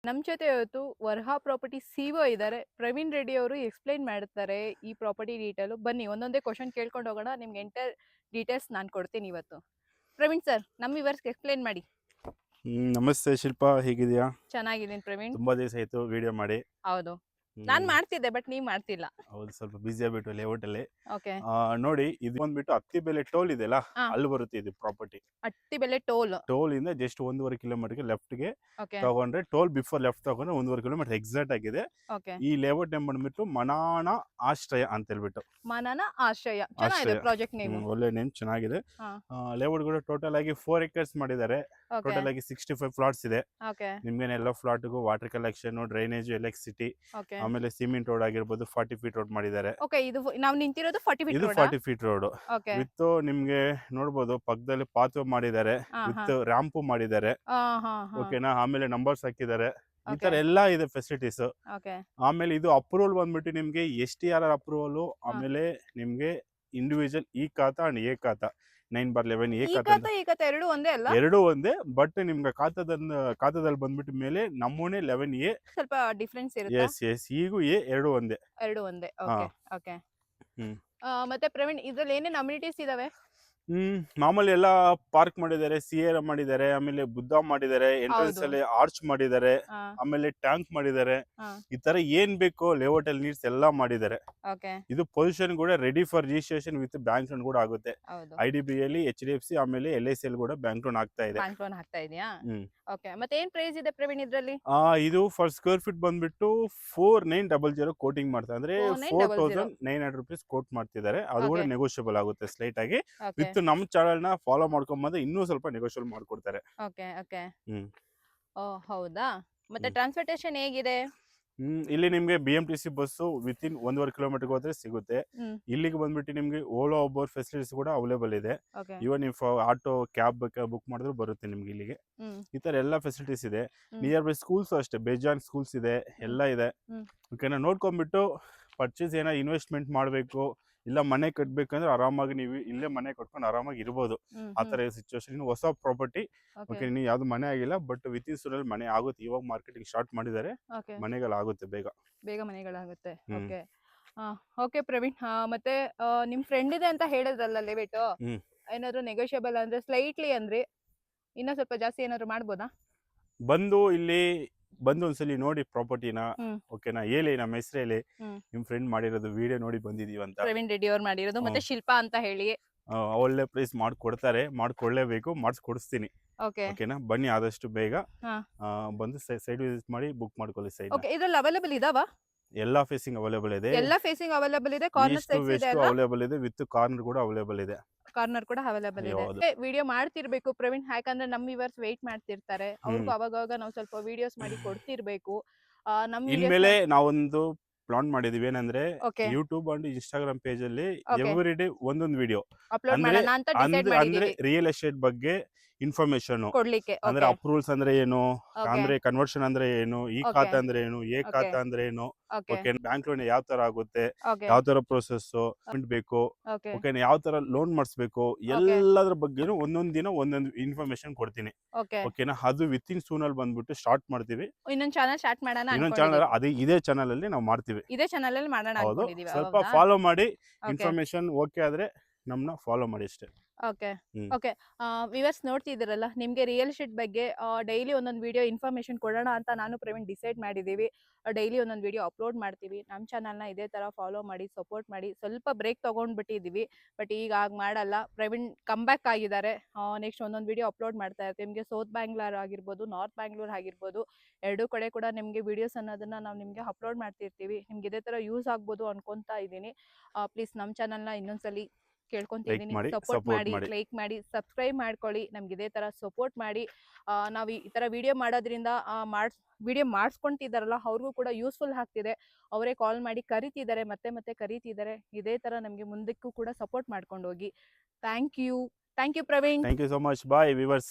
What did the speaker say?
ನಮ್ಮ ಜೊತೆ ಇವತ್ತು ವರ್ಹಾ ಪ್ರಾಪರ್ಟಿ ಸಿಒ ಇದ್ದಾರೆ. ಪ್ರವೀಣ್ ರೆಡ್ಡಿ ಅವರು ಎಕ್ಸ್‌ಪ್ಲೈನ್ ಮಾಡ್ತಾರೆ ಈ ಪ್ರಾಪರ್ಟಿ ಡೀಟೇಲ್. ಬನ್ನಿ ಒಂದೊಂದೇ ಕ್ವೆಶ್ಚನ್ ಕೇಳ್ಕೊಂಡು ಹೋಗೋಣ. ನಿಮ್ಗೆ ಎಂಟೈರ್ ಡೀಟೇಲ್ಸ್ ನಾನು ಕೊಡ್ತೀನಿ ಇವತ್ತು. ಪ್ರವೀಣ್ ಸರ್, ನಮ್ಮ ವ್ಯೂವರ್ಸ್‌ಗೆ ಎಕ್ಸ್‌ಪ್ಲೈನ್ ಮಾಡಿ. ನಮಸ್ತೆ ಶಿಲ್ಪಾ, ಹೇಗಿದೆಯಾ? ಚೆನ್ನಾಗಿದ್ದೀನಿ ಪ್ರವೀಣ್. ತುಂಬಾ ದಿವಸ ಆಯ್ತು ವಿಡಿಯೋ ಮಾಡಿ. ಹೌದು. ನಾನು ಹ್ಮ್, ಮಾಡ್ತಿದ್ದೆ ಬಟ್ ನೀವು ಮಾಡ್ತಿಲ್ಲ. ಹೌದು, ಸ್ವಲ್ಪ ಬಿಸಿ ಆಗ್ಬಿಟ್ಟು ಲೇಔಟ್ ಅಲ್ಲಿ. ಓಕೆ. ನೋಡಿ, ಇದು ಬಂದ್ಬಿಟ್ಟು ಅತ್ತಿಬೆಲೆ ಟೋಲ್ ಇದೆಯಲ್ಲ, ಹಾ, ಅಲ್ಲಿ ಬರುತ್ತೆ ಇದು ಪ್ರಾಪರ್ಟಿ. ಅಟ್ಟಿಬೆಲೆ ಟೋಲ್. ಟೋಲ್ ಇಂದ ಜಸ್ಟ್ 1.5 ಕಿಲೋಮೀಟರ್ಗೆ ಲೆಫ್ಟ್ಗೆ ಓಕೆ. ತಗೊಂಡ್ರೆ, ಟೋಲ್ ಬಿಫೋರ್ ಲೆಫ್ಟ್ ತಗೊಂಡ್ರೆ 1.5 ಕಿಲೋಮೀಟರ್ ಎಕ್ಸಾಕ್ಟ್ ಆಗಿದೆ. ಓಕೆ. ಈ ಲೇಔಟ್ ನೇಮ್ ಬಂದ್ಬಿಟ್ಟು ಮನಾಣ ಆಶ್ರಯ ಅಂತ ಹೇಳ್ಬಿಟ್ಟು. ಮನನ ಆಶ್ರಯ. ಚೆನ್ನಾಗಿದೆ ಆಶ್ರಯ. Project name. ಒಳ್ಳೆ ನೇಮ್, ಚೆನ್ನಾಗಿದೆ. ಹಾ. ಲೇಔಟ್ ಕೂಡ ಟೋಟಲ್ ಆಗಿ 4 acres ಮಾಡಿದ್ದಾರೆ. ಓಕೆ. ಟೋಟಲ್ ಆಗಿ 65 ಪ್ಲಾಟ್ಸ್ ಇದೆ. ಓಕೆ. ನಿಮ್ಗೇನೆ ಎಲ್ಲ ಫ್ಲಾಟ್ಗೂ water collection, drainage, electricity, okay. ಆಮೇಲೆ ಸಿಮೆಂಟ್ ರೋಡ್ ಆಗಿರ್ಬೋದು, 40 ಫೀಟ್ ರೋಡ್ ಮಾಡಿದ್ದಾರೆ. ಓಕೆ, ಇದು ನಾವು ನಿಂತಿರೋದು 40 ಫೀಟ್ ಇದು road. 40 feet road okay. With ನಿಮ್ಗೆ ನೋಡ್ಬೋದು ಪಕ್ಕದಲ್ಲಿ ಪಾತ್ವೆ ಮಾಡಿದ್ದಾರೆ, ಹಾ, ಹಾ. ವಿತ್ ರ್ಯಾಂಪು ಮಾಡಿದ್ದಾರೆ. ಹಾ, ಹಾ, ಹಾ. ಓಕೆನಾ? ಆಮೇಲೆ ನಂಬರ್ಸ್ ಹಾಕಿದ್ದಾರೆ. ಈ ಓಕೆ. ತರ ಎಲ್ಲ ಇದೆ ಫೆಸಿಲಿಟೀಸ್. ಓಕೆ. ಆಮೇಲೆ ಇದು ಅಪ್ರೂವಲ್ ಬಂದ್ಬಿಟ್ಟು ನಿಮ್ಗೆ STR ಅಪ್ರೂವಲ್, ಆಮೇಲೆ ನಿಮ್ಗೆ ಇಂಡಿವಿಜುವಲ್ ಈ ಖಾತಾ ಅಂಡ್ ಎ ಖಾತಾ 9/11 ಎ ಈ ಖಾತಾ ಖಾತಾ ಈ ಖಾತಾ ಎರಡು ಒಂದೇ ಅಲ್ಲ? ಎರಡೂ ಒಂದೇ. ಬಟ್ ನಿಮ್ಗೆ ಖಾತಾದಲ್ಲಿ ಬಂದ್ಬಿಟ್ಟು ಮೇಲೆ ನಮೂನೆ 11A. ಸ್ವಲ್ಪ ಡಿಫರೆನ್ಸ್ ಇರುತ್ತಾ? ಎಸ್ ಈಗೂ ಎ ಎರಡು ಒಂದೇ. ಎರಡು ಒಂದೇ. ಹಾ. ಓಕೆ. ಓಕೆ. ಹ್ಮ್. ಮತ್ತೆ ಪ್ರವೀಣ್, ಇದ್ರಲ್ಲಿ ಏನೇನು ಅಮ್ಯುನಿಟೀಸ್ ಇದಾವೆ? ಮಾಮೂಲಿ ಎಲ್ಲ ಪಾರ್ಕ್ ಮಾಡಿದ್ದಾರೆ, ಸಿಯೇರ ಮಾಡಿದ್ದಾರೆ, ಆಮೇಲೆ ಬುದ್ಧ ಮಾಡಿದ್ದಾರೆ, ಎಂಟ್ರೆನ್ಸ್ ಹೌದು. ಅಲ್ಲಿ ಆರ್ಚ್ ಮಾಡಿದ್ದಾರೆ, ಹಾ. ಆಮೇಲೆ ಟ್ಯಾಂಕ್ ಮಾಡಿದ್ದಾರೆ. ಹಾ. ಈ ತರ ಏನ್ ಬೇಕೋ ಲೇಔಟ್ ಅಲ್ಲಿ ನೀಡ್ಸ್ ಎಲ್ಲ ಮಾಡಿದ್ದಾರೆ. ಓಕೆ. ಇದು ಪೊಸಿಷನ್ ಕೂಡ ready for registration with bank loan ಕೂಡ ಆಗುತ್ತೆ. ಹೌದು. IDB ಅಲ್ಲಿ, HDFC, ಆಮೇಲೆ LIC ಅಲ್ಲಿ ಕೂಡ ಬ್ಯಾಂಕ್ ಲೋನ್ ಆಗ್ತಾ ಇದೆ. ಬ್ಯಾಂಕ್ ಲೋನ್ ಹಾಕ್ತಾ ಇದೆಯಾ? ಹ್ಮ್. ಓಕೆ. ಮತ್ತೆ ಏನ್ ಪ್ರೈಸ್ ಇದೆ ಪ್ರವೀಣ್ ಇದ್ರಲ್ಲಿ? ಇದು ಫರ್ ಸ್ಕ್ವೇರ್ ಫೀಟ್ ಬಂದ್ಬಿಟ್ಟು 4900 ಕೋಟಿಂಗ್ ಮಾಡ್ತಾರೆ, ಅಂದ್ರೆ 4900. 4900 rupees ಕೋಟ್ ಮಾಡ್ತಿದ್ದಾರೆ. ಅದು ಕೂಡ Okay. ನೆಗೋಷಿಯಬಲ್ ಆಗುತ್ತೆ ಸ್ಲೈಟ್ ಆಗಿ. ಓಕೆ. ವಿತ್ ನಮ್ಮ ಚಾನಲ್ ನ ಫಾಲೋ ಮಾಡ್ಕೊಂಬಂದ್ರೆ ಇನ್ನೂ ಸ್ವಲ್ಪ ನೆಗೋಷಿಯಬಲ್ ಮಾಡ್ಕೊಡ್ತಾರೆ. ಓಕೆ. ಓಕೆ. ಹ್ಮ್. ಓ, ಹೌದಾ? ಮತ್ತೆ ಹ್ಮ್. ಟ್ರಾನ್ಸ್ಪೋರ್ಟೇಷನ್ ಹೇಗಿದೆ? ಇಲ್ಲಿ ನಿಮ್ಗೆ BMTC ಬಸ್ಸು ವಿತಿನ್ 1.5 ಕಿಲೋಮೀಟರ್ ಹೋದ್ರೆ ಸಿಗುತ್ತೆ. ಹ್ಮ್. ಇಲ್ಲಿಗೆ ಬಂದ್ಬಿಟ್ಟು ನಿಮ್ಗೆ ಓಲೋ ಒಬ್ಬರ್ ಫೆಸಿಲಿಟೀಸ್ ಕೂಡ ಅವೈಲೇಬಲ್ ಇದೆ. ಓಕೆ. ಇವನ್ ನೀವು ಆಟೋ ಕ್ಯಾಬ್ ಬುಕ್ ಮಾಡಿದ್ರು ಬರುತ್ತೆ ನಿಮ್ಗೆ ಇಲ್ಲಿಗೆ. ಹ್ಮ್. ಈ ತರ ಎಲ್ಲ ಫೆಸಿಲಿಟೀಸ್ ಇದೆ. ಹ್ಮ್. ನಿಯರ್ ಬೈ ಸ್ಕೂಲ್ಸ್ ಅಷ್ಟೇ, ಬೇಜಾನ್ ಸ್ಕೂಲ್ಸ್ ಇದೆ, ಎಲ್ಲ ಇದೆ. ಹ್ಮ್. ಓಕೆನಾ? ನೋಡ್ಕೊಂಡ್ಬಿಟ್ಟು ಪರ್ಚೇಸ್ ಏನೋ ಇನ್ವೆಸ್ಟ್ಮೆಂಟ್ ಮಾಡಬೇಕು, ಇಲ್ಲ ಮನೆ ಕಟ್ಬೇಕಂದ್ರೆ ಆರಾಮಾಗಿ ನೀವು ಇಲ್ಲೇ ಮನೆ ಕಟ್ಕೊಂಡು ಆರಾಮಾಗಿ ಇರ್ಬೋದು. ಆ ತರ ಸಿಚುವೇಶನ್. ಇನ್ನು ಹೊಸ ಪ್ರಾಪರ್ಟಿ. ಓಕೆ. ಓಕೆ, ನೀವು ಯಾವ್ದು ಮನೆ ಆಗಿಲ್ಲ, ಬಟ್ ವಿತಿನ್ ಸೂರಲ್ಲಿ ಮನೆ ಆಗುತ್ತೆ. ಇವಾಗ ಮಾರ್ಕೆಟಿಂಗ್ ಸ್ಟಾರ್ಟ್ ಮಾಡಿದ್ದಾರೆ, ಓಕೆ. ಮನೆಗಳಾಗುತ್ತೆ ಬೇಗ. ಬೇಗ ಮನೆಗಳಾಗುತ್ತೆ. ಹ್ಮ್. ಓಕೆ. ಓಕೆ ಪ್ರವೀಣ್. ಮತ್ತೆ ನಿಮ್ ಫ್ರೆಂಡ್ ಇದೆ ಅಂತ ಹೇಳಿದ್ರಲ್ಲ ಲೇಔಟ್, ಹ್ಮ್. ಏನಾದ್ರು ನೆಗೋಷಿಯಬಲ್ ಅಂದ್ರೆ ಸ್ಲೈಟ್ಲಿ ಅಂದ್ರೆ ಇನ್ನೂ ಸ್ವಲ್ಪ ಜಾಸ್ತಿ ಏನಾದ್ರು ಮಾಡ್ಬೋದಾ? ಇಲ್ಲಿ ಬಂದು ಒಂದ್ಸಲಿ ನೋಡಿ ಪ್ರಾಪರ್ಟಿನ. ಹ್ಮ್. ಓಕೆನಾ? ಹೇಳಿ ನಮ್ಮ ಹೆಸರು ಹೇಳಿ, ಹ್ಮ್. ನಿಮ್ ಫ್ರೆಂಡ್ ಮಾಡಿರೋದು ವಿಡಿಯೋ ನೋಡಿ ಬಂದಿದೀವಿ ಅಂತ. ಪ್ರವೀಣ್ ರೆಡ್ಡಿ ಅವ್ರು ಮಾಡಿರೋದು, ಮತ್ತೆ ಶಿಲ್ಪಾ ಅಂತ ಹೇಳಿ. ಒಳ್ಳೆ ಪ್ರೈಸ್ ಮಾಡ್ಕೊಡ್ತಾರೆ, ಮಾಡ್ಕೊಳ್ಳೇಬೇಕು, ಮಾಡಿಸ್ಕೊಡಿಸ್ತೀನಿ. ಓಕೆ. ಓಕೆನಾ? ಬನ್ನಿ ಆದಷ್ಟು ಬೇಗ. ಹಾ. ಬಂದು ಸೈಡ್ ವಿಸಿಟ್ ಮಾಡಿ ಬುಕ್ ಮಾಡ್ಕೊಳ್ಳಿ ಸೈಡ್. ಓಕೆ. ಇದ್ರಲ್ಲಿ ಅವೈಲೇಬಲ್ ಇದಾವಾ? ಎಲ್ಲಾ ಫೇಸಿಂಗ್ ಅವೈಲೇಬಲ್ ಇದೆ. ಎಲ್ಲ ಫೇಸಿಂಗ್ ಅವೈಲೇಬಲ್ ಇದೆ, ಕಾರ್ನರ್ ಈಸ್ಟ್ ಸೈಡ್ಸ್ ಇದೆ ವೆಸ್ಟ್ ಅಲ್ಲ? ಅವೈಲೇಬಲ್ ಇದೆ, ವಿತ್ ಕಾರ್ನರ್ ಕೂಡ ಅವೈಲೇಬಲ್ ಇದೆ. ಕಾರ್ನರ್ ಕೂಡ ಅವೈಲೇಬಲ್ ಇದೆ. ಯಾವ್ದು? ವಿಡಿಯೋ ಮಾಡ್ತಿರ್ಬೇಕು ಪ್ರವೀಣ್, ಯಾಕಂದ್ರೆ ನಮ್ಮ ವ್ಯೂವರ್ಸ್ ವೇಟ್ ಮಾಡ್ತಿರ್ತಾರೆ. ಅವ್ರಿಗೂ ಅವಾಗ ನಾವು ಸ್ವಲ್ಪ ವಿಡಿಯೋಸ್ ಮಾಡಿ ಕೊಡ್ತಿರ್ಬೇಕು. ನಮ್ಮ ಇನ್ಮೇಲೆ ನಾವೊಂದು ಪ್ಲಾನ್ ಮಾಡಿದೀವಿ. ಏನಂದ್ರೆ okay. YouTube and Instagram page ಅಲ್ಲಿ Okay. ಎವ್ರಿ ಡೇ ಒಂದೊಂದು ವಿಡಿಯೋ, ಅಪ್ಲೋಡ್ ಅಂದ್ರೆ ಮಾಡೋಣ ಅಂತ ಡಿಸೈಡ್ ಅಂದ್ರೆ ಮಾಡಿದೀವಿ ರಿಯಲ್ ಎಸ್ಟೇಟ್ ಬಗ್ಗೆ ಇನ್ಫಾರ್ಮೇಶನ್, ಕೊಡ್ಲಿಕ್ಕೆ. ಅಂದ್ರೆ ಓಕೆ. ಅಪ್ರೂವಲ್ಸ್ ಅಂದ್ರೆ ಏನು, ಓಕೆ. ಅಂದ್ರೆ ಕನ್ವರ್ಷನ್ ಅಂದ್ರೆ ಏನು, ಈ Okay. ಖಾತಾ ಅಂದ್ರೆ ಏನು, ಎ Okay. ಖಾತಾ ಅಂದ್ರೆ ಏನು, ಓಕೆ. ಓಕೆ, ಬ್ಯಾಂಕ್ ಲೋನ್ ಯಾವ ತರ ಆಗುತ್ತೆ, ಓಕೆ. ಯಾವ ತರ ಪ್ರೊಸೆಸ್ ಬೇಕು, ಓಕೆ. ಓಕೆ, ಯಾವ ತರ ಲೋನ್ ಮಾಡಿಸ್ಬೇಕು, ಎಲ್ಲದ್ರ ಬಗ್ಗೆನೂ ಒಂದೊಂದ್ ದಿನ ಒಂದೊಂದು ಇನ್ಫಾರ್ಮೇಶನ್ ಕೊಡ್ತೀನಿ. ಓಕೆ. ಓಕೆನಾ? ಅದು ವಿತಿನ್ ಸೂನಲ್ಲಿ ಬಂದ್ಬಿಟ್ಟು ಸ್ಟಾರ್ಟ್ ಮಾಡ್ತೀವಿ. ಇನ್ನೊಂದು ಚಾನಲ್ ಸ್ಟಾರ್ಟ್ ಮಾಡೋಣ ಇನ್ನೊಂದು ಅನ್ಕೊಂಡಿದೀವಿ. ಚಾನಲ್ ಇದೇ ಚಾನಲ್ ಅಲ್ಲಿ ನಾವು ಮಾಡ್ತೀವಿ. ಇದೇ ಚಾನಲ್ ಅಲ್ಲಿ ಮಾಡೋಣ ಹೌದು, ಅನ್ಕೊಂಡಿದೀವಿ. ಸ್ವಲ್ಪ ಹೌದಾ? ಫಾಲೋ ಮಾಡಿ. ಓಕೆ. ಇನ್ಫಾರ್ಮೇಶನ್ ಓಕೆ ಆದ್ರೆ ನಮ್ನ ಫಾಲೋ ಮಾಡಿ ಅಷ್ಟೇ. ಓಕೆ. ಹ್ಮ್. ಓಕೆ. ವ್ಯೂವರ್ಸ್ ನೋಡ್ತಿದ್ದೀರಲ್ಲ, ನಿಮಗೆ ರಿಯಲ್ ಎಸ್ಟೇಟ್ ಬಗ್ಗೆ ಡೈಲಿ ಒಂದೊಂದು ವಿಡಿಯೋ ಇನ್ಫಾರ್ಮೇಶನ್ ಕೊಡೋಣ ಅಂತ ನಾನು ಪ್ರವೀಣ್ ಡಿಸೈಡ್ ಮಾಡಿದ್ದೀವಿ. ಡೈಲಿ ಒಂದೊಂದು ವಿಡಿಯೋ ಅಪ್ಲೋಡ್ ಮಾಡ್ತೀವಿ. ನಮ್ಮ ಚಾನಲ್ನ ಇದೇ ಥರ ಫಾಲೋ ಮಾಡಿ, ಸಪೋರ್ಟ್ ಮಾಡಿ. ಸ್ವಲ್ಪ ಬ್ರೇಕ್ ತೊಗೊಂಡ್ಬಿಟ್ಟಿದ್ದೀವಿ, ಬಟ್ ಈಗ ಆಗ ಮಾಡಲ್ಲ. ಪ್ರವೀಣ್ ಕಮ್ ಬ್ಯಾಕ್ ಆಗಿದ್ದಾರೆ. ನೆಕ್ಸ್ಟ್ ಒಂದೊಂದು ವಿಡಿಯೋ ಅಪ್ಲೋಡ್ ಮಾಡ್ತಾ ಇರ್ತೀವಿ. ನಿಮಗೆ ಸೌತ್ ಬ್ಯಾಂಗ್ಳೂರ್ ಆಗಿರ್ಬೋದು, ನಾರ್ತ್ ಬ್ಯಾಂಗ್ಳೂರ್ ಆಗಿರ್ಬೋದು, ಎರಡೂ ಕಡೆ ಕೂಡ ನಿಮಗೆ ವಿಡಿಯೋಸ್ ಅನ್ನೋದನ್ನು ನಾವು ನಿಮಗೆ ಅಪ್ಲೋಡ್ ಮಾಡ್ತಿರ್ತೀವಿ. ನಿಮ್ಗೆ ಇದೇ ಥರ ಯೂಸ್ ಆಗ್ಬೋದು ಅನ್ಕೊತಾ ಇದ್ದೀನಿ. ಪ್ಲೀಸ್ ನಮ್ಮ ಚಾನಲ್ನ ಇನ್ನೊಂದ್ಸಲಿ ಕೇಳ್ಕೊಂತಿದ್ದೀನಿ, ಸಪೋರ್ಟ್ ಮಾಡಿ, ಲೈಕ್ ಮಾಡಿ, ಸಬ್ಸ್ಕ್ರೈಬ್ ಮಾಡ್ಕೊಳ್ಳಿ. ನಮ್ಗೆ ಇದೇ ತರ ಸಪೋರ್ಟ್ ಮಾಡಿ. ನಾವು ಈ ತರ ವಿಡಿಯೋ ಮಾಡೋದ್ರಿಂದ ವಿಡಿಯೋ ಮಾಡಿಸ್ಕೊಂತಿದಾರಲ್ಲ, ಅವ್ರಿಗೂ ಕೂಡ ಯೂಸ್ಫುಲ್ ಆಗ್ತಿದೆ. ಅವರೇ ಕಾಲ್ ಮಾಡಿ ಕರಿತಿದ್ದಾರೆ, ಮತ್ತೆ ಮತ್ತೆ ಕರಿತಿದ್ದಾರೆ. ಇದೇ ತರ ನಮಗೆ ಮುಂದಕ್ಕೂ ಕೂಡ ಸಪೋರ್ಟ್ ಮಾಡ್ಕೊಂಡು ಹೋಗಿ. Thank you Praveen. Thank you so much. Bye viewers.